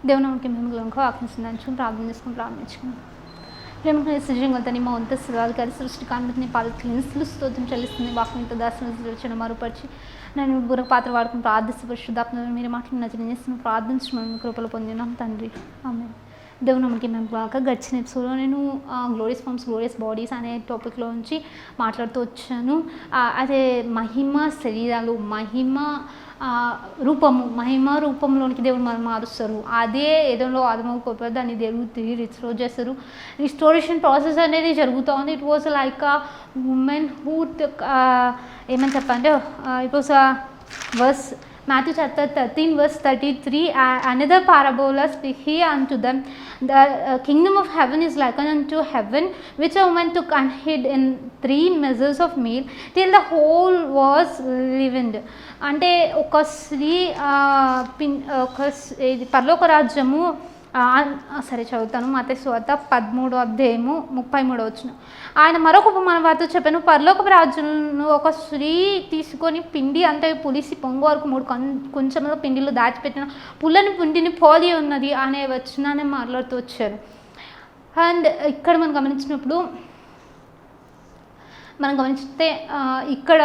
దేవుని నామమునకు మహిమ ఆజ్ఞాపించుకుని ప్రార్థించుకున్నాం. ప్రేమకు సృజంగతని మా వంత శివాధికారి సృష్టి కాంతిని పాలకులు స్తోత్రం చెల్లిస్తుంది. వాక్యంతో దాసులు వచ్చిన మరుపరిచి నేను బుర్ర పాత్ర వాడుకుని ప్రార్థిస్తూ పరిశుద్ధాత్మ మీరు మాటలు నచ్చిన చేస్తున్న ప్రార్థించడం కృపలు పొందినాం తండ్రి. ఆమె దేవుని నామమునకు మేము బాగా గడిచిన ఎపిసోడ్లో నేను గ్లోరియస్ ఫార్మ్స్ గ్లోరియస్ బాడీస్ అనే టాపిక్లో నుంచి మాట్లాడుతూ వచ్చాను. అదే మహిమ శరీరాలు, మహిమ రూపంలోనికి దేవుడు మనం మారుస్తారు. అదే ఏదో ఆదమవు కోల్పోయి దాన్ని దేవుడు తిరిగి రిస్టోర్ చేస్తారు. రిస్టోరేషన్ ప్రాసెస్ అనేది జరుగుతుంది. It was like a woman who ఏమని చెప్పంటే it was verse Matthew chapter 13 verse 33, another parabola speak he unto them, the kingdom of heaven is likened unto heaven, which a woman took and hid in 3 measures of meal till the whole was leavened. అంటే ఒక స్త్రీ పరలోక రాజ్యము సరే చదువుతాను. మత్తయి సువార్త 13:33 ఆయన మరొక ఉపమాన వార్త చెప్పాను. పరలోక రాజ్యంలో ఒక స్త్రీ తీసుకొని పిండి అంతా పులిసి పొంగు వరకు 3 కొంచెంలో పిండిలో దాచిపెట్టిన పుల్లని పిండిని పోలి ఉన్నది అనే వచనాన్ని మాట్లాడుతూ వచ్చారు. అండ్ ఇక్కడ మనం గమనిస్తే ఇక్కడ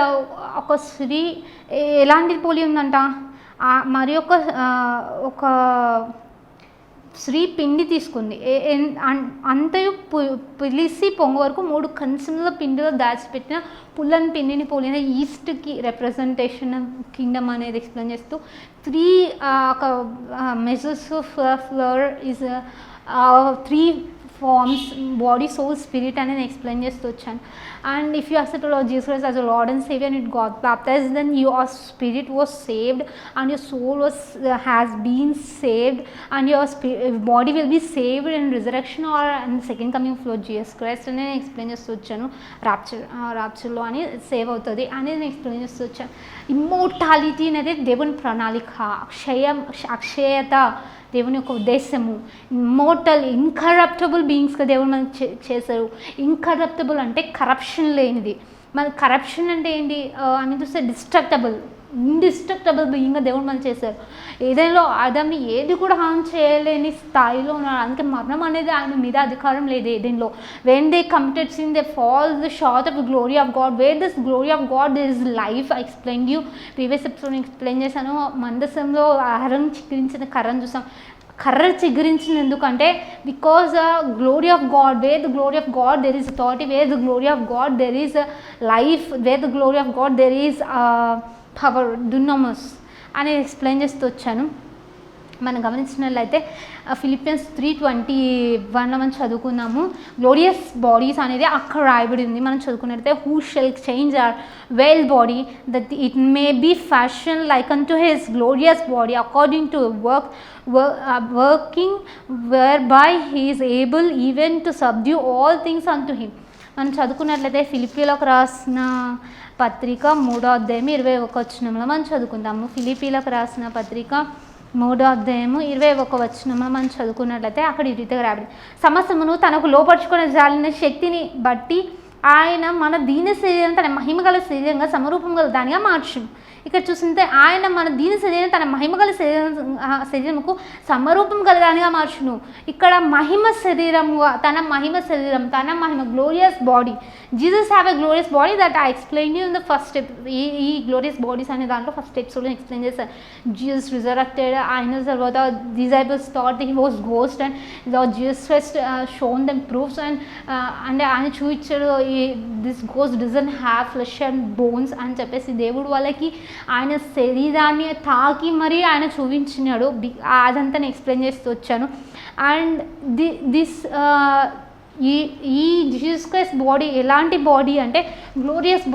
ఒక స్త్రీ ఎలాంటి పోలి ఉందంట, మరి ఒక స్త్రీ పిండి తీసుకుంది, అంతయు పులిసి పొంగు వరకు 3 కంచంలో పిండిలో దాచిపెట్టిన పుల్లని పిండిని పోలిన ఈస్ట్కి రిప్రజెంటేషన్ కింగ్డమ్ అనేది ఎక్స్ప్లెయిన్ చేస్తూ 3 measures of flour is 3 forms, body, soul, spirit అనేది ఎక్స్ప్లెయిన్ చేస్తూ వచ్చాను. And if you accept Jesus Christ as a Lord and Saviour and it got baptised, then your spirit was saved and your soul has been saved and your body will be saved and resurrection or and second coming of Lord Jesus Christ అని నేను explain చేస్తూ వచ్చాను. రాప్చర్లో అని save అవుతుంది అనేది నేను explain చేస్తూ వచ్చాను. ఇమ్మోర్టాలిటీ అనేది దేవుని ప్రణాళిక, అక్షయత దేవుని యొక్క ఉద్దేశము. ఇమ్మోర్టల్ ఇన్కరప్టబుల్ బీయింగ్స్గా దేవుడు మనకు చేశారు. ఇన్కరప్టబుల్ అంటే కరప్షన్ లేనిది. మన కరప్షన్ అంటే ఏంటి అని చూస్తే ఇండిస్ట్రక్టబుల్ బీయింగ్గా దేవుడు మనం చేశారు. ఏదైనా ఆదాంని ఏది కూడా హాని చేయలేని స్థాయిలో ఉన్నారు. అందుకే మరణం అనేది ఆయన మీద అధికారం లేదు ఏదైనా. When they committed sin they fall the short of the glory of God. Where this glory of God there is life. I explain you previous episode explain చేశాను. మందసంలో ఆహారం చిగురించిన కర్రను చూసాం. కర్ర చిగురించిన ఎందుకంటే because glory of God, where the glory of God there is authority, where the glory of God there is life, where the glory of God there is power, డునామస్ అని ఎక్స్ప్లెయిన్ చేస్తూ వచ్చాను. మనం గమనించినట్లయితే ఫిలిపియన్స్ 3:21 మనం చదువుకున్నాము. గ్లోరియస్ బాడీస్ అనేది అక్కడ రాయబడి ఉంది. మనం చదువుకున్నట్లయితే who shall change our vile body that it may be fashion like unto his glorious body according to working whereby he is able even to subdue all things unto him. మనం చదువుకున్నట్లయితే ఫిలిప్పీలకు రాసిన పత్రిక 3:21 మనం చదువుకుందాము. ఫిలిప్పీలకు రాసిన పత్రిక 3:21 మనం చదువుకున్నట్లయితే అక్కడ ఈ రీతిగా రాబడింది. సమస్తమును తనకు లోపరుచుకునే జాలిన శక్తిని బట్టి ఆయన మన దీన శరీరం తన మహిమగల శరీరంగా సమరూపం గల దానిగా మార్చును. ఇక్కడ చూస్తుంటే ఆయన మన దీన శరీరం తన మహిమగల శరీరముకు సమరూపం గలదానిగా మార్చును. ఇక్కడ మహిమ శరీరము, తన మహిమ glorious body. Jesus have a glorious body that I explain you in the first step. ఈ గ్లోరియస్ బాడీస్ అనే దాంట్లో ఫస్ట్ ఎపిసోడ్లో ఎక్స్ప్లెయిన్ చేశారు. జీసస్ రిజరెక్టెడ్ అయిన తర్వాత disciples thought he was ghost and Jesus Christ shown them proofs and ఆయన చూపించాడు this ghost doesn't have flesh and bones అని చెప్పేసి దేవుడు వాళ్ళకి ఆయన శరీరాన్ని తాకి మరీ ఆయన చూపించినాడు. అదంతా నేను ఎక్స్ప్లెయిన్ చేస్తూ వచ్చాను. అండ్ ఈ జీసస్ క్రైస్ట్ బాడీ ఎలాంటి బాడీ అంటే గ్లోరియస్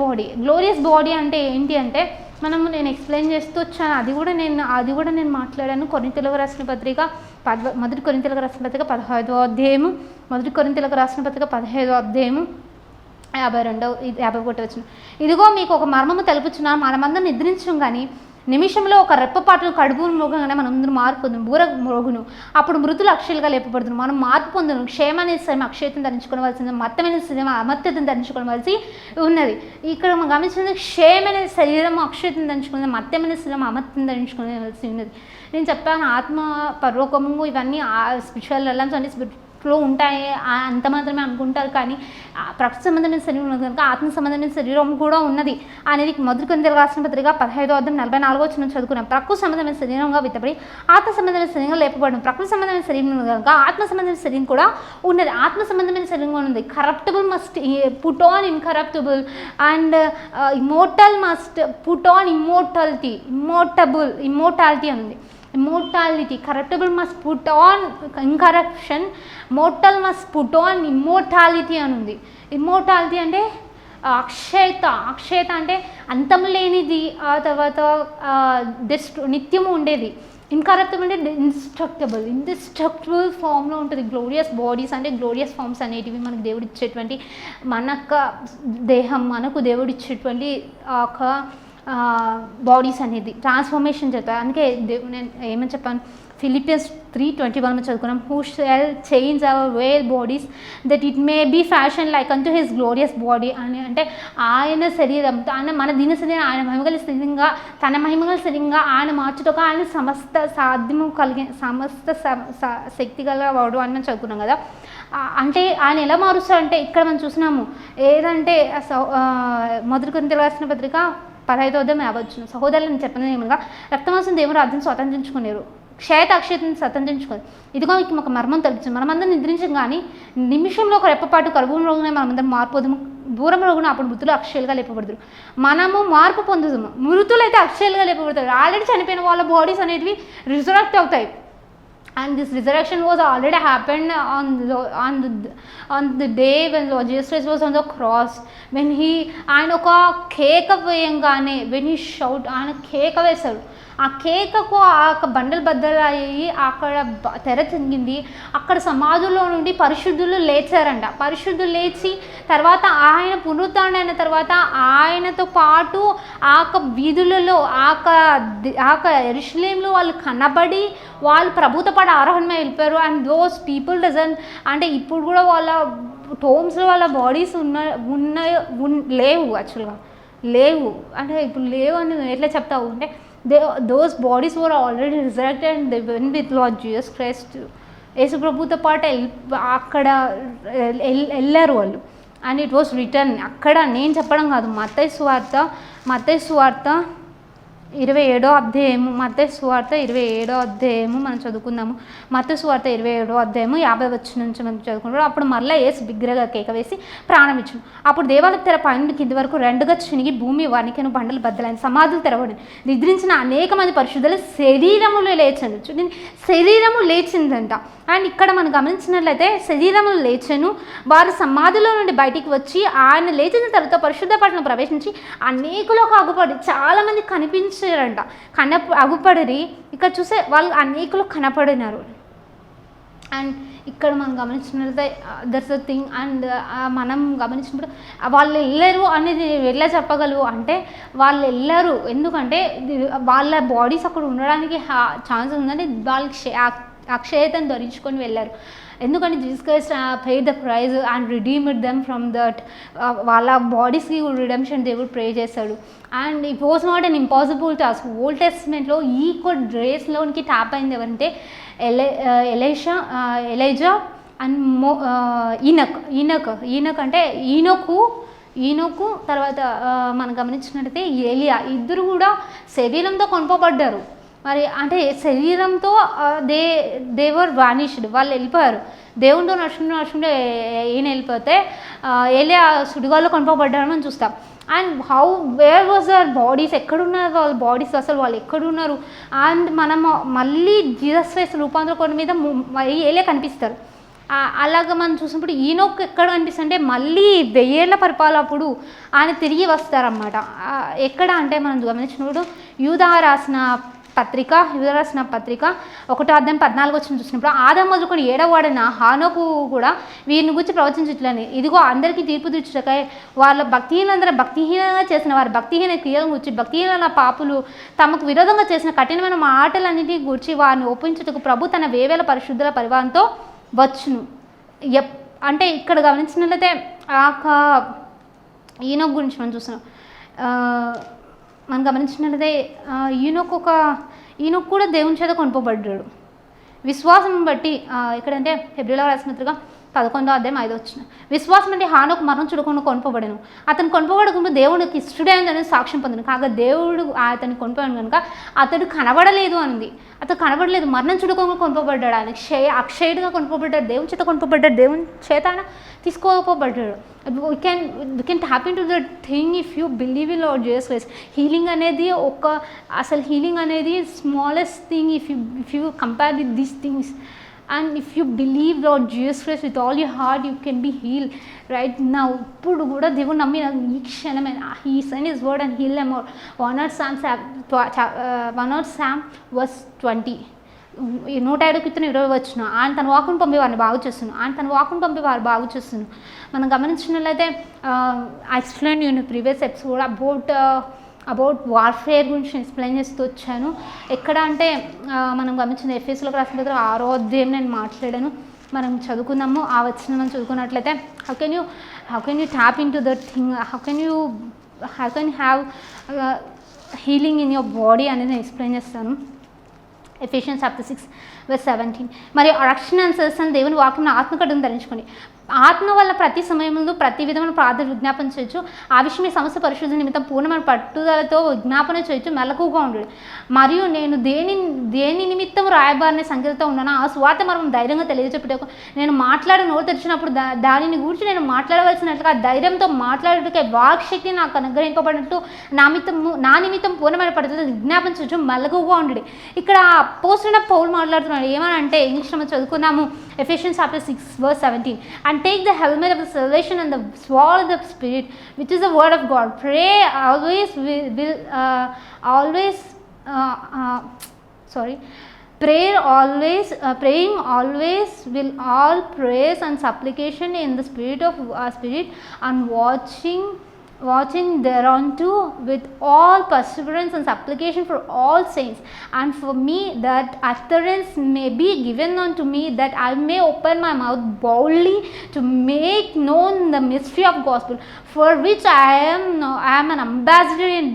బాడీ అంటే ఏంటి అంటే నేను ఎక్స్ప్లెయిన్ చేస్తూ వచ్చాను. అది కూడా నేను మాట్లాడాను. కొరింథీయులకు రాసిన పత్రిక మొదటి కొరింథీయులకు రాసిన పత్రిక 15వ అధ్యాయము, మొదటి కొరింథీయులకు రాసిన పత్రిక 15వ అధ్యాయము 51 ఇదిగో మీకు ఒక మర్మము తెలుపుచున్నాను, మనమందరం నిద్రించం కానీ నిమిషంలో ఒక రెప్పపాటు కడుపు మృగంగానే మనం అందరూ మార్పు పొందును, బూర మృగును, అప్పుడు మృతులు అక్షయులుగా లేపబడుతున్నారు. మనం మార్పు పొందును. క్షేమాన్ని శ్రమ అక్షయతను ధరించుకోవాల్సింది, మత్తమైన శ్రమ అమర్త్యతను ధరించుకోవాల్సి ఉన్నది. ఇక్కడ మనం గమనించిన క్షేమైన శరీరం అక్షయతను ధరించుకున్నది, మత్తమైన శ్రమ అమర్త్యతను ధరించుకోవాల్సి ఉన్నది. నేను చెప్పాను ఆత్మ పరలోకము ఇవన్నీ స్పిరిచువల్ రిలయన్స్ అన్ని స్పిరిట్లో ఉంటాయి అంత మాత్రమే అనుకుంటారు. కానీ ప్రకృతి సంబంధమైన శరీరం ఉన్నది కనుక ఆత్మ సంబంధమైన శరీరం కూడా ఉన్నది అనేది మొదటి కొరింథీయులకు రాసిన పత్రిక 15:44 చదువుకున్నాం. ప్రకృతి సంబంధమైన శరీరంగా విత్తబడి ఆత్మ సంబంధమైన శరీరంగా లేపబడడం. ప్రకృతి సంబంధమైన శరీరం ఉన్నది కనుక ఆత్మ సంబంధమైన శరీరం కూడా ఉన్నది. ఆత్మ సంబంధమైన శరీరంగా ఉన్నది. Corruptible must put on incorruptible and immortal must put on immortality. Immortality ఉంది. Immortality. Corruptible must put on incorruption, mortal must put on immortality అని ఉంది. ఇమ్మోర్టాలిటీ అంటే అక్షయత అంటే అంతం లేనిది, ఆ తర్వాత నిత్యము ఉండేది. ఇన్కరప్టబుల్ అంటే ఇండిస్ట్రక్టబుల్ ఫామ్లో ఉంటుంది. గ్లోరియస్ బాడీస్ అంటే గ్లోరియస్ ఫామ్స్ అనేటివి మనకు దేవుడు ఇచ్చేటువంటి దేహం, మనకు దేవుడు ఇచ్చేటువంటి ఒక బాడీస్ అనేది ట్రాన్స్ఫర్మేషన్ జరుగుతాయి. అందుకే నేను ఏమని చెప్పాను, ఫిలిపియన్స్ 3:21 చదువుకున్నాం. Who shall change our where bodies that it may be fashion like unto his glorious body అని. అంటే ఆయన శరీరం, మన దీన శరీరం ఆయన మహిమగల శరీరంగా, తన మహిమగల శరీరంగా ఆయన మార్చుటకు ఆయన సమస్త సాధ్యము కలిగిన సమస్త శక్తి గలవాడు అని మనం చదువుకున్నాం కదా. అంటే ఆయన ఎలా మారుస్తారంటే ఇక్కడ మనం చూసినాము ఏదంటే మొదటి కొరింథీయులకు రాసిన పత్రిక 15:50 సహోదరులను చెప్పిన ఏమనగా రక్తమాంసం దేవుని రాజ్యం స్వతంత్రించుకునేరు, క్షయత అక్షయతను స్వతంత్రించుకోరు. ఇదిగో ఒక మర్మం తెలుసు, మనమందరం నిద్రించం కానీ నిమిషంలో ఒక రెప్పపాటు కరువు రోగునే మనమందరం మారిపోదాము, దూరం రోగున అప్పుడు మృతులు అక్షయాలుగా లేపబడతారు. మనము మార్పు పొందుతాము. మృతులు అయితే అక్షయాలుగా లేపబడతారు. ఆల్రెడీ చనిపోయిన వాళ్ళ బాడీస్ అనేటివి రిజరెక్ట్ అవుతాయి. And this resurrection was already happened on the day when Lord Jesus Christ was on the cross. When ఆయన ఒక కేక వేయంగానే when he shout, ఆయన కేక వేశాడు. ఆ కేకకు ఆ బండలు బద్దలయ్యి అక్కడ తెర తిరిగింది. అక్కడ సమాధుల్లో నుండి పరిశుద్ధులు లేచారంట. పరిశుద్ధులు లేచి తర్వాత ఆయన పునరుద్ధరణ తర్వాత ఆయనతో పాటు ఆ వీధులలో యెరూషలేములో వాళ్ళు కనబడి వాళ్ళు ప్రభుతో పాటు ఆరోహణమై వెళ్ళిపోయారు. అండ్ దోస్ పీపుల్ డజంట్ అంటే ఇప్పుడు కూడా వాళ్ళ టోమ్స్లో వాళ్ళ బాడీస్ లేవు, యాక్చువల్గా లేవు. అంటే ఇప్పుడు లేవు అని ఎట్లా చెప్తావు అంటే those bodies were already resurrected and they went with Lord Jesus Christ. యేసు ప్రభుతో పాటు అక్కడ వెళ్ళారు వాళ్ళు. And it was return. అక్కడ నేను చెప్పడం కాదు, మత్తయి సువార్త 27వ అధ్యాయము, మత్తయి సువార్త 27వ అధ్యాయము మనం చదువుకుందాము. మత్తయి సువార్త 27వ అధ్యాయము 50 నుంచి మనం చదువుకుంటాం. అప్పుడు మళ్ళీ యేసు బిగ్గరగా కేక వేసి ప్రాణం ఇచ్చును. అప్పుడు దేవాలయ తెర పైన కింది వరకు రెండుగా చినిగి భూమి వణికెను, బండలు బద్దలైన, సమాధులు తెరవడి, నిద్రించిన అనేక మంది పరిశుద్ధులు శరీరములు లేచండి. చూడండి, శరీరము లేచిందంట. అండ్ ఇక్కడ మనం గమనించినట్లయితే శరీరములు లేచను, వారు సమాధిలో నుండి బయటికి వచ్చి ఆయన లేచిన తర్వాత పరిశుద్ధ పట్టణం ప్రవేశించి అనేకులకు అగుపడి చాలామంది కనిపించారంట. అగుపడి ఇక్కడ చూసే వాళ్ళు అనేకులు కనపడినారు. అండ్ ఇక్కడ మనం గమనించినట్లయితే దట్స్ ద థింగ్. అండ్ మనం గమనించినప్పుడు వాళ్ళు వెళ్ళరు అనేది ఎలా చెప్పగలవు అంటే వాళ్ళు వెళ్ళరు, ఎందుకంటే వాళ్ళ బాడీస్ అక్కడ ఉండడానికి ఛాన్స్ ఉందని వాళ్ళకి అక్షయతను ధరించుకొని వెళ్ళారు. ఎందుకంటే Jesus Christ paid the price and redeemed them from that. వాళ్ళ బాడీస్కి రిడెంప్షన్ దేవుడు ప్రే చేశాడు. And it was not an impossible task. Old టెస్ట్మెంట్లో ఈక్వల్ రేస్లోనికి ట్యాప్ అయింది ఎవరంటే ఎలైజా అండ్ ఈనక్ అంటే ఈనోకు తర్వాత మనం గమనించినట్టయితే ఏలియా, ఇద్దరు కూడా శరీరంతో కొనుపబడ్డారు. మరి అంటే శరీరంతో దేవర్ వానిష్డ్, వాళ్ళు వెళ్ళిపోయారు. దేవునితో నడుచుకుంటూ ఈయన వెళ్ళిపోతే ఏలియా సుడిగాల్లో కొనుపబడ్డారని మనం చూస్తాం. And where was there bodies, ఎక్కడున్నారు వాళ్ళ బాడీస్, అసలు వాళ్ళు ఎక్కడున్నారు? అండ్ మనం మళ్ళీ జీసస్ క్రైస్ట్ రూపాంతర కొండ మీద ఏలియా కనిపిస్తారు. అలాగ మనం చూసినప్పుడు ఈనోక్ ఎక్కడ కనిపిస్తుంటే మళ్ళీ 1000 ఏళ్ల పరిపాలనప్పుడు ఆయన తిరిగి వస్తారన్నమాట. ఎక్కడ అంటే మనం గమనించినప్పుడు యూదా రాసిన పత్రిక యూదా రాసిన పత్రిక 1:14 చూసినప్పుడు ఆదాము మొదలుకొని 7వ వాడైన హానోకు కూడా వీరిని గురించి ప్రవచించట్లని, ఇదిగో అందరికీ తీర్పు తీర్చుటకై వాళ్ళ భక్తిహీనంగా చేసిన వారి భక్తిహీన క్రియలను గురించి భక్తిహీన పాపులు తమకు విరోధంగా చేసిన కఠినమైన మాటలన్నింటినీ గురించి వారిని ఒప్పించుటకు ప్రభు తన వేవేల పరిశుద్ధుల పరివారంతో వచ్చును. అంటే ఇక్కడ గమనించినట్లయితే ఈనోకు గురించి మనం చూస్తున్నాం. మనం గమనించినట్లయితే ఈనోకు కూడా దేవుని చేత కొనుపబడ్డాడు విశ్వాసం బట్టి. ఎక్కడంటే హెబ్రీయులకు రాసిన పత్రిక 11:5 విశ్వాసం అంటే హానోకు మరణం చూడకుండా కొనుపబడను. అతను కొనుపబడకుండా దేవుడికి ఇష్టడే అని సాక్ష్యం పొందను. కాగా దేవుడు అతన్ని కొనుపబడి కనుక అతడు కనబడలేదు అనింది. అతను కనబడలేదు, మరణం చూడకుండా కొనుపబడ్డాడు. ఆయన అక్షయుడిగా కొనుపబడ్డాడు, దేవుని చేత కొనుపబడ్డాడు, దేవుని చేత ఆయన తీసుకోపబడ్డాడు. we can tap into that thing if you believe in Lord Jesus Christ. Healing అనేది అసలు హీలింగ్ అనేది smallest thing if you compare with these things. And if you believe Lord Jesus Christ with all your heart, you can be healed right now. ఇప్పుడు కూడా దేవుడు నమ్మిన ఈ క్షణమే He sent His word and healed them all. 1 Sam verse 20. 107:20 ఆయన తన వాక్కును పంపి వారిని బాగు చేస్తున్నాను. మనం గమనించినట్లయితే I explain in previous episode about warfare గురించి ఎక్స్ప్లెయిన్ చేస్తూ వచ్చాను. ఎక్కడ అంటే మనం గమనించిన ఎఫెసీయులకు రాసిన పత్రిక 6వ అధ్యాయం నేను మాట్లాడాను. మనం చదువుకుందాము. ఆ వచనం మనం చదువుకున్నట్లయితే how can you tap in to that thing, how can you have healing in your body అనేది నేను ఎక్స్ప్లెయిన్ చేస్తాను. Ephesians 6:17. మరి రక్షణ అనుసరిస్తున్న దేవుని వాక్యం ఆత్మకడ్డను ధరించుకొని ఆత్మ వల్ల ప్రతి సమయంలో ప్రతి విధమైన ప్రార్థన విజ్ఞాపన చేయొచ్చు. ఆ విషయం మీ సమస్య పరిశుద్ధ నిమిత్తం పూర్ణమైన పట్టుదలతో విజ్ఞాపన చేయొచ్చు, మెలకుగా ఉండడు. మరియు నేను దేని నిమిత్తం రాయబారిన సంఖ్యలతో ఉన్నాను ఆ స్వార్థ మనం ధైర్యంగా తెలియజెప్పుటకు నేను నోరు తెరిచినప్పుడు దానిని గురించి నేను మాట్లాడవలసినట్లుగా ధైర్యంతో మాట్లాడేటకే వాక్శక్తి నాకు అనుగ్రహింపబడినట్టు నా నిమిత్తం పూర్ణమైన పట్టుదల విజ్ఞాపన చేయొచ్చు, మెలకుగా ఉండడు. ఇక్కడ అపోస్తలుడైన పౌలు మాట్లాడుతున్నాడు. ఏమనంటే ఇంగ్లీష్ మనం చదువుకున్నాము. Ephesians 6:17. And take the helmet of the salvation and the sword of the Spirit, which is the word of God. Praying always will all prayers and supplication in the spirit and watching thereunto with all perseverance and supplication for all saints, and for me that utterance may be given unto me, that I may open my mouth boldly to make known the mystery of gospel, for which I am an ambassador in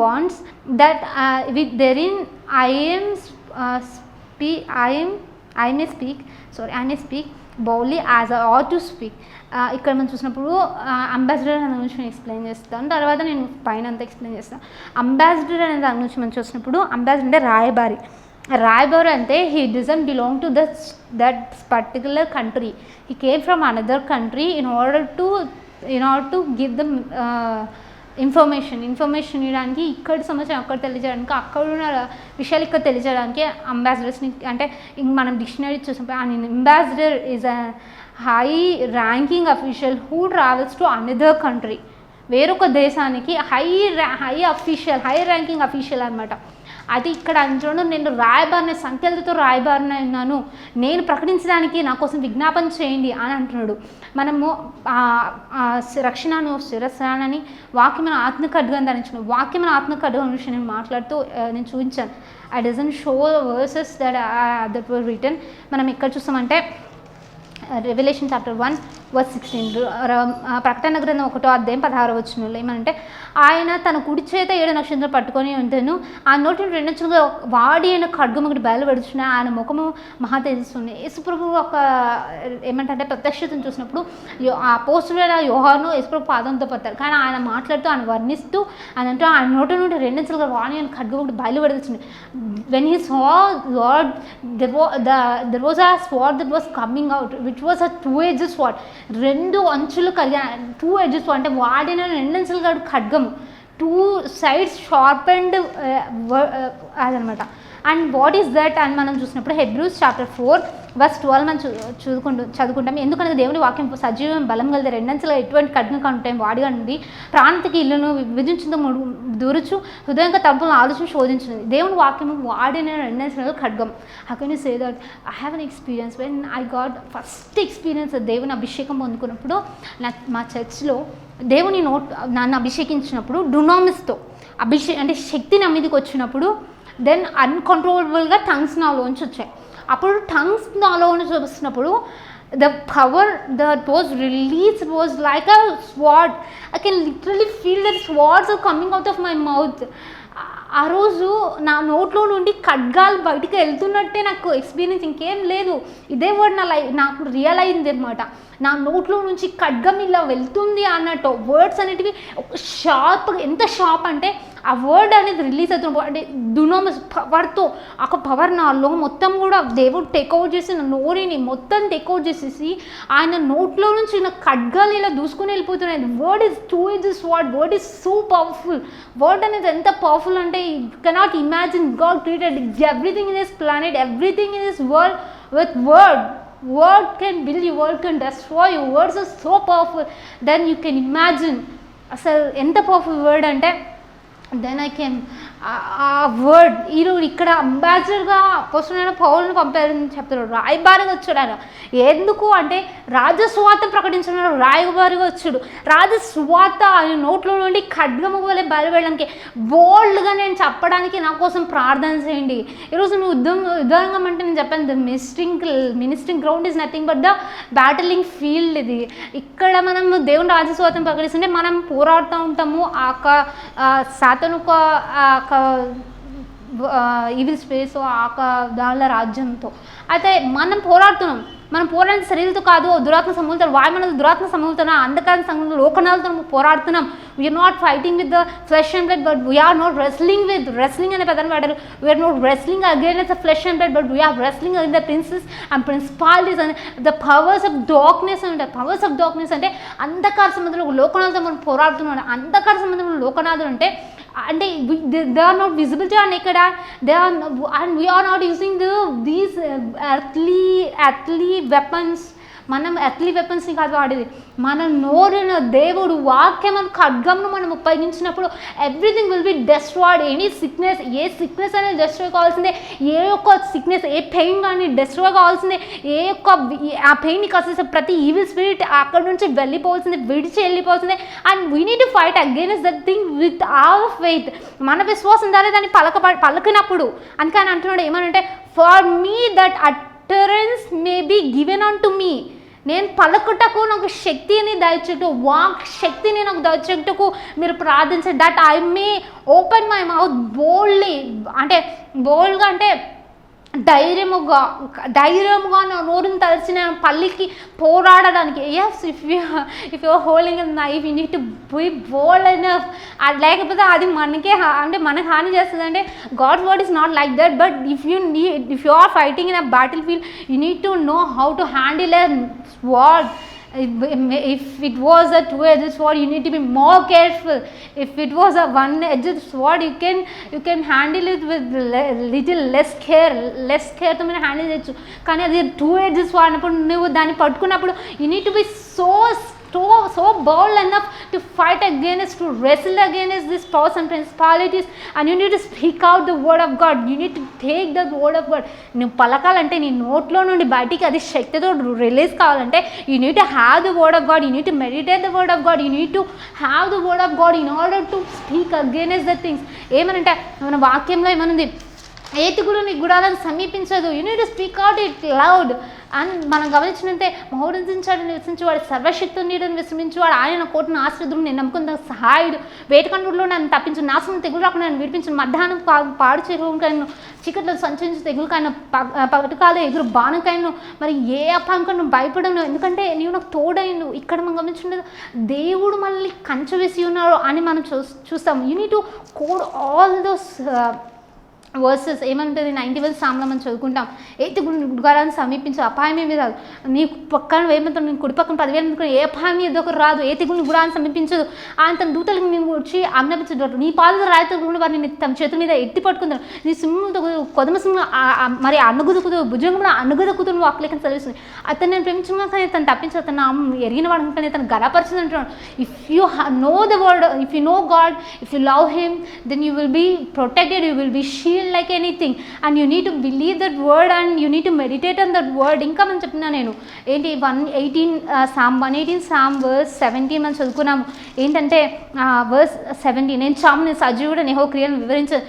bonds, that therein I may speak boldly as I ought to speak. ఇక్కడ మనం చూసినప్పుడు ambassador అనే గురించి నేను explain చేస్తాను, తర్వాత నేను పైన అంతా ఎక్స్ప్లెయిన్ చేస్తాను. అంబాసిడర్ అనే దాని గురించి మనం చూసినప్పుడు అంబాసిడర్ అంటే రాయబారి అంటే he doesn't belong to that particular country. He came from another country in order to give them information ఇవ్వడానికి, ఇక్కడ సమాచారం అక్కడ తెలియజేయడానికి, అక్కడ ఉన్న విషయాలు ఇక్కడ తెలియజేయడానికి అంబాసిడర్స్ని అంటే మనం డిక్షనరీ చూసినప్పుడు ambassador is a high ranking official who travels to another country. వేరొక దేశానికి హై ర్యాంకింగ్ అఫీషియల్ అనమాట. అది ఇక్కడ అంచడం నేను సంఖ్యలతో రాయబారిన ఉన్నాను, నేను ప్రకటించడానికి నా కోసం విజ్ఞాపన చేయండి అని అంటున్నాడు. మనము రక్షణను శిరస్సానని వాక్యమైన ఆత్మకడ్డుగా ధరించిన వాక్యమైన ఆత్మకడ్డుగా విషయం నేను మాట్లాడుతూ నేను చూపించాను. I doesn't show versus that were return. మనం ఎక్కడ చూస్తామంటే రెవల్యూషన్ చాప్టర్ 1:16, ప్రకటన గ్రంథం 1:16 ఏమంటే ఆయన తన కుడి చేత 7 నక్షత్రాలు పట్టుకొని ఉంటాను, ఆ నోటి 2 నక్షత్రాలు వాడి అయిన ఖడ్గం ఒకటి బయలుపడుతున్నాయి, ఆయన ముఖము మహా తేజస్సుంది. యేసుప్రభు ఒక ఏమంటే ప్రత్యక్షతను చూసినప్పుడు ఆ అపోస్తలుడైన యోహాను యేసుప్రభు పాదంతో పడతారు. కానీ ఆయన మాట్లాడుతూ ఆయన వర్ణిస్తూ ఆయన అంటే ఆయన నోటి నుండి 2 నక్షత్రాలు వాడి అయిన ఖడ్గం ఒకటి బయలుపడుతుంది. When he saw Lord there was a sword that was coming out which was a two-edged sword. 2 అంచులు కలిగిన 2 edges అంటే వాడిన 2 అంచులు ఖడ్గము 2 sides షార్ప్ అండ్ అదనమాట. అండ్ వాట్ ఈస్ దట్ అని మనం చూసినప్పుడు హెబ్రూస్ చాప్టర్ 4:12 మనం చదువుకుంటాం. ఎందుకంటే దేవుని వాక్యం సజీవం బలం కలిగితే రెండంచెలుగా ఎటువంటి కఠిన ఉంటాయి వాడిగా నుండి ప్రాంతకి ఇల్లును విభజించుతో దూరుచు హృదయంగా తప్పులను ఆలోచన శోధించినది. దేవుని వాక్యం వాడిన రెండంచెలుగా ఖడ్గం. How can you say that? I have an experience when I got first experience దేవుని అభిషేకం పొందుకున్నప్పుడు మా చర్చ్లో దేవుని నన్ను అభిషేకించినప్పుడు డునామిస్తో అంటే శక్తి నా మీదకి వచ్చినప్పుడు దెన్ అన్కంట్రోలబుల్గా టంగ్స్ నాలోంచి వచ్చాయి. అప్పుడు టంగ్స్ నాలోంచి వస్తున్నప్పుడు the power that was released was like a sword. I can literally feel that swords are coming out of my mouth. ఆ రోజు నా నోట్లో నుండి ఖడ్గాలు బయటికి వెళ్తున్నట్టే నాకు ఎక్స్పీరియన్స్, ఇంకేం లేదు. ఇదే వర్డ్ నాకు రియల్ అయింది అనమాట. నా నోట్లో నుంచి ఖడ్గం ఇలా వెళ్తుంది అన్నట్టు వర్డ్స్ అనేటివి షార్ప్, ఎంత షార్ప్ అంటే ఆ వర్డ్ అనేది రిలీజ్ అవుతుంది. అంటే డునామస్ పవర్తో ఒక పవర్ నాలో మొత్తం కూడా దేవుడు టేక్అవుట్ చేసి నా నోరిని మొత్తం టేక్అవుట్ చేసేసి ఆయన నోట్లో నుంచి నా ఖడ్గాలు ఇలా దూసుకుని వెళ్ళిపోతున్నాయి. Word is two edges sword. Word is so powerful. Word అనేది ఎంత పవర్ఫుల్ అంటే you cannot imagine. God created everything in this planet, everything in this world with word. Word can build you, word can destroy you. Words are so powerful. Then you can imagine అసలు ఎంత powerful word అంటే then I can ఆ word ఈరోజు ఇక్కడ అంబాసిడర్గా అపోస్తలుడైన పౌలును పంపారని చెప్తారు. రాయబారిగా వచ్చాడు ఆయన. ఎందుకు అంటే రాజసువార్త ప్రకటించడం రాయబారిగా వచ్చాడు. రాజసువార్త ఆయన నోట్లో నుండి ఖడ్గము వలె బయలువెళ్ళడానికి బోల్డ్గా నేను చెప్పడానికి నా కోసం ప్రార్థన చేయండి. ఈరోజు నువ్వు యుద్ధరంగం అంటే నేను చెప్పాను, the ministering ground is nothing but the battling field. ఇది ఇక్కడ మనం దేవుని రాజసువార్తను ప్రకటిస్తుంటే మనం పోరాడుతూ ఉంటాము సాతాను ఈవిల్ స్పేస్ దానిలో రాజ్యంతో. అయితే మనం పోరాడిన శరీరంతో కాదు, దురాత్మ సమూహంతో, వాయుమన దురాత్మ సమూహంతో, అంధకార సమూహంతో, లోకనాలతో పోరాడుతున్నాం. We're not fighting with the flesh and blood but we're not wrestling అనే పదాన్ని వాడారు. We're not wrestling against the flesh and blood but we're wrestling against the princes and principalities and the powers of darkness. అంటే powers of darkness అంటే అంధకార సంబంధంలో లోకనాలతో మనం పోరాడుతున్నాం. అంధకార సంబంధంలో లోకనాథులు అంటే they are not visible to our naked eye. And we are not using these earthly weapons. మనం earthly వెపన్స్ని కాదు వాడేది, మన నోరిన దేవుడు వాక్యం ఖడ్గంను మనం ఉపయోగించినప్పుడు everything will be destroyed. A sickness అనేది డెస్ట్రాయ్ కావాల్సిందే. ఏ ఒక్క సిక్నెస్, ఏ పెయిన్ కానీ డెస్ట్రాయ్ కావాల్సిందే. ఆ పెయిన్ని కాసేసే ప్రతి ఈవిల్ స్పిరిట్ అక్కడ నుంచి వెళ్ళిపోవాల్సిందే, విడిచి వెళ్ళిపోవాల్సిందే. And we need to fight against that thing with our faith. మన విశ్వాసం ద్వారా దాన్ని పలకినప్పుడు అందుకని అంటున్నాడు ఏమనంటే, for me that utterance may be given unto me. నేను పలుకుటకు నాకు శక్తిని దయచేటు, వాక్ శక్తిని నాకు దయచేటుకు మీరు ప్రార్థించండి. That I may open my mouth boldly. అంటే బోల్డ్గా అంటే ధైర్యముగా నా నోరుని తలచిన పల్లికి పోరాడడానికి. Yes, if you holding knife you need to be bold enough. లేకపోతే అది మనకే అంటే మనకు హాని చేస్తుంది. అంటే God word is not like that. But if you are fighting in a battle field you need to know how to handle a sword. If it was a two-edged sword, you need to be more careful. If it was a one-edged sword, you can handle it with little less care తో మీరు handle చేయొచ్చు. కానీ అది two-edged sword అన్నప్పుడు నువ్వు దాన్ని పట్టుకున్నప్పుడు you need to be so bold enough to fight against, to wrestle against these powers and principalities, and you need to speak out the word of God. You need to take the word of God. నువ్వు పలకాలంటే నీ నోట్లో నుండి బయటికి అది శక్తితో release కావాలంటే you need to have the word of God. You need to meditate the word of God. You need to have the word of God in order to speak against the things. ఏమనంటే మన వాక్యంలో ఏమనుంది, ఏతిగుడు నీ గుడాలను సమీపించదు. You need to speak out it loud. And మనం గమనించినంతే మహోన్నతించాడు నివసించేవాడు, సర్వశక్తుని నీడని విశ్రమించేవాడు, ఆయన కోటను ఆశ్రదుడు, నేను నమ్ముకున్న సహాయుడు, వేటకండులో నన్ను తప్పించు, నాశనం తెగులు రాకుండా నన్ను విడిపించు, మధ్యాహ్నం పాడు చెరువుకైనా చీకట్లో సంచరించు తెగులుకైనా పగటికాలు ఎగురు బాణకైనా మరి ఏ అపాంకను భయపడను, ఎందుకంటే నీవు నాకు తోడైండు. ఇక్కడ మనం గమనించుండదు దేవుడు మనల్ని కంచె వేసి ఉన్నాడు అని మనం చూస్తాం. You need to code all those versus ఏమంటుంది 91 సామ్లో మనం చదువుకుంటాం. ఏతి గుడారాన్ని సమీపించు, అపాయం ఏమి రాదు. నీ పక్కన ఏమంటారు, నేను కుడి పక్కన 10,000 అనుకుని ఏ అపాయం ఏదో ఒకటి రాదు. ఏతి గుడారాన్ని సమీపించదు. ఆయన తన దూతలకు నేను వచ్చి ఆజ్ఞాపించదు. నీ పాదాలు రాయితో వారిని తమ చేతుల మీద ఎత్తి పట్టుకుంటారు. నీ సింహంతో కొదమ సింహం మరి అన్నుగుదుకుతూ భుజంగా అన్నుగుదక్కుతూ నువ్వు వాక్లేఖన చదివిస్తుంది. అతను నేను ప్రేమించిన కానీ తను తప్పించు, అతను ఎరిగిన వాడు కానీ తను గర్వపరిచింది అంటున్నాడు. If you know the word, if you know God, if you love him, then you will be protected, you will be shield like anything, and you need to believe that word and you need to meditate on that word. ఇంకా మనం చెప్తున్నా నేను ఏంటి 118 Psalm verse 17 మనం చదువుకున్నాము. ఏంటంటే verse 17, నేను చాముని సజీవుడు నెహో క్రియను వివరించు.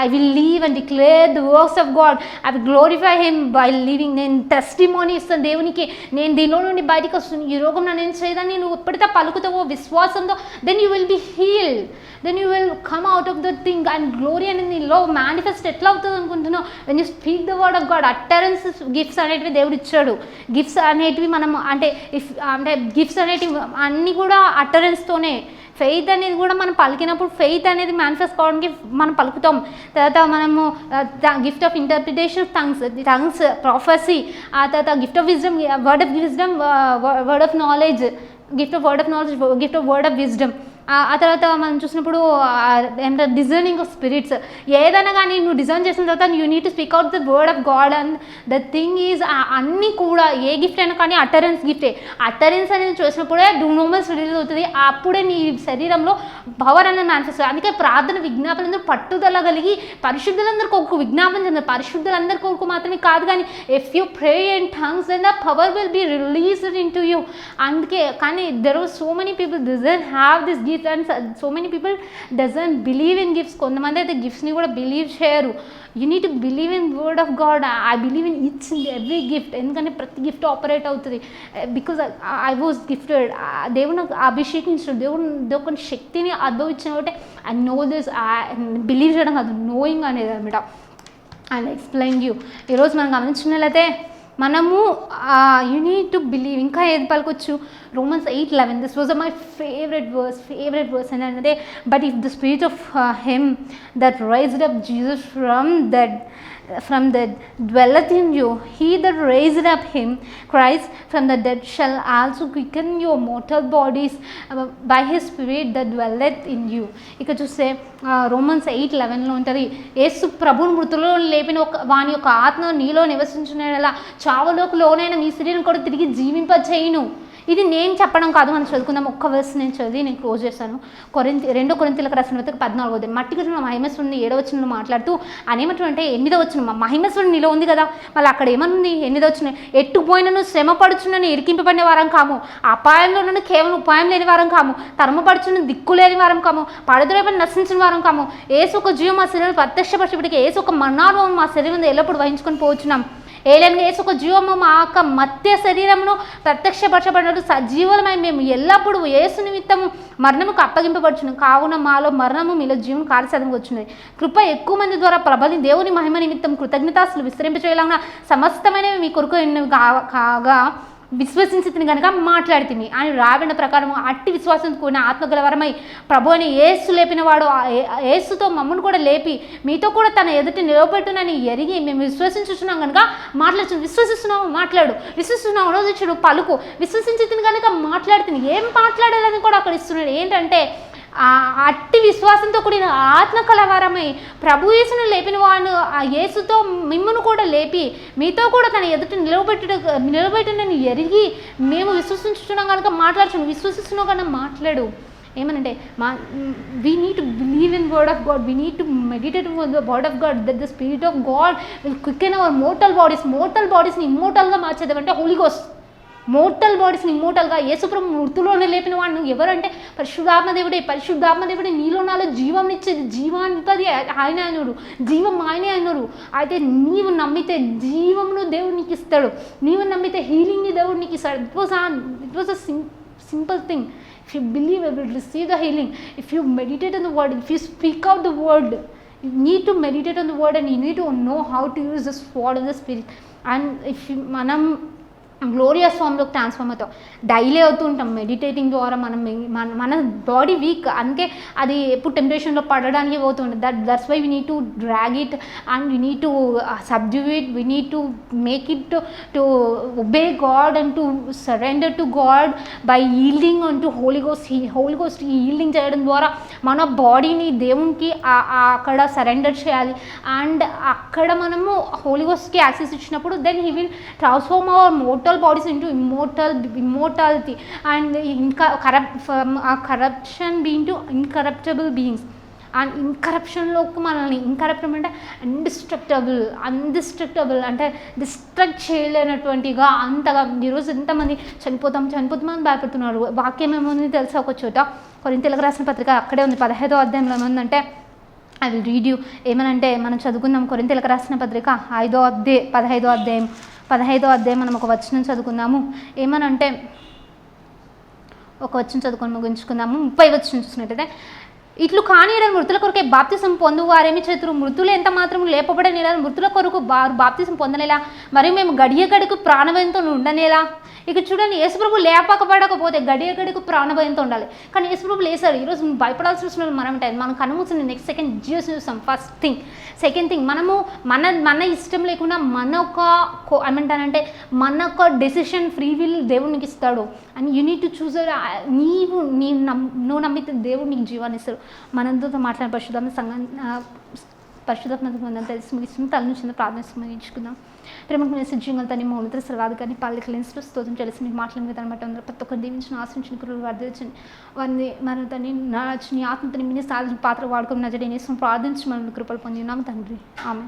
I will live and declare the works of God. I will glorify him by living. నేను టెస్టిమోనీ ఇస్తాను దేవునికి, నేను దీనిలో నుండి బయటికి వస్తుంది, ఈ రోగం నేను చేయదని నువ్వు ఎప్పుడైతే పలుకుతావో విశ్వాసంతో, then you will be healed, then you will come out of the thing and glory అనేది నీలో మేనిఫెస్ట్ ఎట్లా అవుతుంది అనుకుంటున్నావు? When you speak the word of God. Utterance gifts అనేటివి దేవుడు ఇచ్చాడు. గిఫ్ట్స్ అనేటివి మనం అంటే గిఫ్ట్స్ అనేటివి అన్నీ కూడా అటరెన్స్తోనే. ఫెయిత్ అనేది కూడా మనం పలికినప్పుడు ఫెయిత్ అనేది మేనిఫెస్ట్ కావడానికి మనం పలుకుతాం. తర్వాత మనము gift of interpretation of tongues prophecy, ఆ తర్వాత gift of wisdom, word of wisdom, word of knowledge, gift of word of knowledge, gift of word of wisdom. ఆ తర్వాత మనం చూసినప్పుడు ఏంటంటే డిజర్నింగ్ ఆఫ్ స్పిరిట్స్. ఏదైనా కానీ నువ్వు డిజర్న్ చేసిన తర్వాత you need to speak out the word of God. And the thing is అన్నీ కూడా ఏ గిఫ్ట్ అయినా కానీ అటరెన్స్ గిఫ్టే. అటరెన్స్ అనేది చూసినప్పుడే డూనోమస్ రిలీజ్ అవుతుంది, అప్పుడే నీ శరీరంలో పవర్ అనేది మేనిఫెస్ట్. అందుకే ప్రార్థన విజ్ఞాపనందరూ పట్టుదల కలిగి పరిశుద్ధులందరూ కొరకు విజ్ఞాపన చెందారు. పరిశుద్ధులందరి కొరకు మాత్రమే కాదు, కానీ if you pray in tongues then the power will be released in to you. అందుకే కానీ there are so many people doesn't have this gift and so many people doesn't believe in gifts. కొంతమంది అయితే గిఫ్ట్స్ని కూడా believe చేయరు. You need to believe in word of God. I believe in each and every gift. ఎందుకంటే ప్రతి gift operate అవుతుంది. Because I was gifted. దేవుడు నాకు అభిషేకించాడు, దేవుడు శక్తిని అనుభవించిన కాబట్టి ఐ నో దిస్. బిలీవ్ చేయడం కాదు, నోయింగ్ అనేది అనమాట. I explain you. ఈరోజు మనం గమనించినట్లయితే మనము యూ నీడ్ టు బిలీవ్. ఇంకా ఏది పలుకొచ్చు? Romans 8:11. This was my favorite verse. And another, but if the spirit of him that raised up Jesus from the dwelleth in you, he that raised up him, Christ, from the dead shall also quicken your mortal bodies by his spirit that dwelleth in you. ఇక చూస్తే Romans 8:11 ఉంటుంది, యేసు ప్రభువును మృతుల్లో లేపిన వాని యొక్క ఆత్మ నీలో నివసించునేలా చావులోకి లోనైన మీ శరీరం కూడా తిరిగి జీవింపచేయును. ఇది నేను చెప్పడం కాదు, మనం చదువుకుందాం. ఒక్క వర్స్ నేను చదివి నేను క్లోజ్ చేస్తాను. 2 కొరింథీయులకు రాసిన పత్రిక 14వ మట్టికి మహిమస్వరుని 7వ మాట్లాడుతూ అనేమంటే 8వ మహిమస్వరుని నీలో ఉంది కదా, మళ్ళీ అక్కడ ఏమనుంది? 8వ ఎట్టుపోయినను శ్రమ పడుచున్నను ఇరికింపబడిన వారం కాము, అపాయంలో కేవలం ఉపాయం లేని వారం కాము, తరమపడుచున్న దిక్కు లేని వారం కాము, పడదురైపని నశించిన వారం కాము. ఏసు ఒక జీవం మా శరీరం ప్రత్యక్షపరచబడికి ఏసు ఒక మరణానుభవం మా శరీరం ఎల్లప్పుడు వహించుకొని పోవచ్చున్నాం. ఏలైనా యేసు ఒక జీవము మా యొక్క మత్య శరీరమును ప్రత్యక్షపరచబడినట్టు సజీవులమై మేము ఎల్లప్పుడూ యేసు నిమిత్తము మరణముకు అప్పగింపబడుచున్నాం. కావున మాలో మరణము మీలో జీవం కార్యసాధనకు వచ్చినది. కృప ఎక్కువ మంది ద్వారా ప్రబలి దేవుని మహిమ నిమిత్తం కృతజ్ఞతాస్తులు విస్తరింపచేయాలన్న సమస్తమైనవి మీ కొరకు ఎన్నవి కాగా విశ్వసించి కనుక మాట్లాడుతుంది అని రాబడిన ప్రకారం అట్టి విశ్వాసం కూడిన ఆత్మగలవరమై ప్రభు అని యేసు లేపినవాడు యేసుతో మమ్మల్ని కూడా లేపి మీతో కూడా తన ఎదుటి నిలబెట్టునని ఎరిగి మేము విశ్వసించుతున్నాం కనుక మాట్లాడుతుంది. విశ్వసిస్తున్నావు మాట్లాడు, విశ్వసిస్తున్నావు ఆలోచించడు పలుకు, విశ్వసించి కనుక మాట్లాడుతుంది. ఏం మాట్లాడాలని కూడా అక్కడ ఇస్తున్నాడు. ఏంటంటే అట్టి విశ్వాసంతో కూడిన ఆత్మ కలవరమై ప్రభు యేసును లేపిన వాడు ఆ యేసుతో మిమ్మల్ని కూడా లేపి మీతో కూడా తన ఎదుట నిలబెట్టునని ఎరిగి మేము విశ్వసించుతున్నాం కనుక మాట్లాడుతున్నాం. విశ్వసిస్తున్నావు కనుక మాట్లాడు. ఏమనంటే we need to believe in word of God, we need to meditate the word of God, that the spirit of God will quicken our mortal బాడీస్ని ఇమ్మోర్టల్గా మార్చేదంటే హోలీ గోస్ట్. మోర్టల్ బాడీస్ని ఇమ్మోర్టల్గా యేసుప్రభు మృతులోనే లేపిన వాడు ఎవరంటే పరిశుద్ధాత్మదేవుడే నీలో నాలో జీవం ఇచ్చేది, జీవాధిపతి ఆయన అయినడు, జీవం ఆయనే అయినరు. అయితే నీవు నమ్మితే జీవమును దేవుడు నీకు ఇస్తాడు, నీవు నమ్మితే హీలింగ్ని దేవుడు నీకు ఇస్తాడు. It was a simple thing. If you believe, you will receive the healing. If you meditate on the word, if you speak out the word, you need to meditate on the word and you need to know how to use the sword of the spirit. And if మనం glorious ఫామ్లోకి transform అవుతాం. Daily అవుతుంటాం meditating ద్వారా. మన body weak, అందుకే అది ఎప్పుడు టెంప్టేషన్లో పడడానికి పోతుంది. That's why we need to drag it and we need to subdue it, we need to make it to obey God and to surrender to God by yielding and to holy ghost yielding చేయడం ద్వారా మన బాడీని దేవునికి అక్కడ surrender చేయాలి. And అక్కడ మనము holy గోస్ట్కి యాక్సెస్ ఇచ్చినప్పుడు then he will transform our mortal bodies into immortality and corruption being to incorruptible beings. And ఇన్కరప్షన్లోకి మనల్ని, ఇంకరప్టబుల్ అంటే అన్డిస్ట్రక్టబుల్ అంటే డిస్ట్రక్ట్ చేయలేనటువంటిగా అంతగా. ఈరోజు ఎంతమంది చనిపోతామని భయపడుతున్నారు. వాక్యం ఏముంది తెలుసా? ఒక చోట కొరింథీయులకు రాసిన పత్రిక అక్కడే ఉంది 15వ అధ్యాయంలో ఏముందంటే, ఐ విల్ రీడ్ యూ. ఏమనంటే మనం చదువుకుందాం. కొరింథీయులకు రాసిన పత్రిక 15వ అధ్యాయం మనం ఒక వచనం చదువుకుందాము. ఏమనంటే ఒక వచనం చదువుకొని ముగించుకుందాము. 30వ వచనం చూసినట్టయితే, ఇట్లు కానీయడం మృతుల కొరకే బాప్తిసం పొందు వారేమి చేతురు, మృతులు ఎంత మాత్రం లేపబడనేలా, మృతుల కొరకు వారు బాప్తిసం పొందనేలా, మరియు మేము గడియగడికి ప్రాణభయంతో ఉండనేలా. ఇక చూడండి, యేసుప్రభు లేపకపోతే గడియగడికి ప్రాణభయంతో ఉండాలి. కానీ యేసుప్రభు లేసాడు. ఈరోజు భయపడాల్సిన మనం ఉంటాయి. మనం కనుమూసిన నెక్స్ట్ సెకండ్ జీసస్ చూస్తాం. First thing. సెకండ్ థింగ్, మనము మన ఇష్టం లేకుండా మన ఒక డెసిషన్ ఫ్రీ విల్ దేవునికి ఇస్తాడు. And you need to choose. నువ్వు నమ్మితే దేవుడు నీకు జీవాన్ని ఇస్తాడు. మనంతో మాట్లాడిన పరిశుధాత్మ తెలిసి ముగిస్తుంది. తల నుంచి ప్రార్థించుకుందాం. ప్రేమకు మెసేజింగ్ తని మౌనత సర్వాధికారిని పాలిక లెన్స్లో స్తోత్రం తెలిసి మీకు మాట్లాడిన విధానం బట్టి అందరూ ప్రతి ఒక్కరు దీవించిన ఆశించిన కురులు వర్ధించండి. వారిని మన తని నీ ఆత్మతని మిని సాధించిన పాత్ర వాడుకుని నజడేనేసి ప్రార్థించి మనల్ని కృపలు పొంది ఉన్నాము తండ్రి. ఆమె.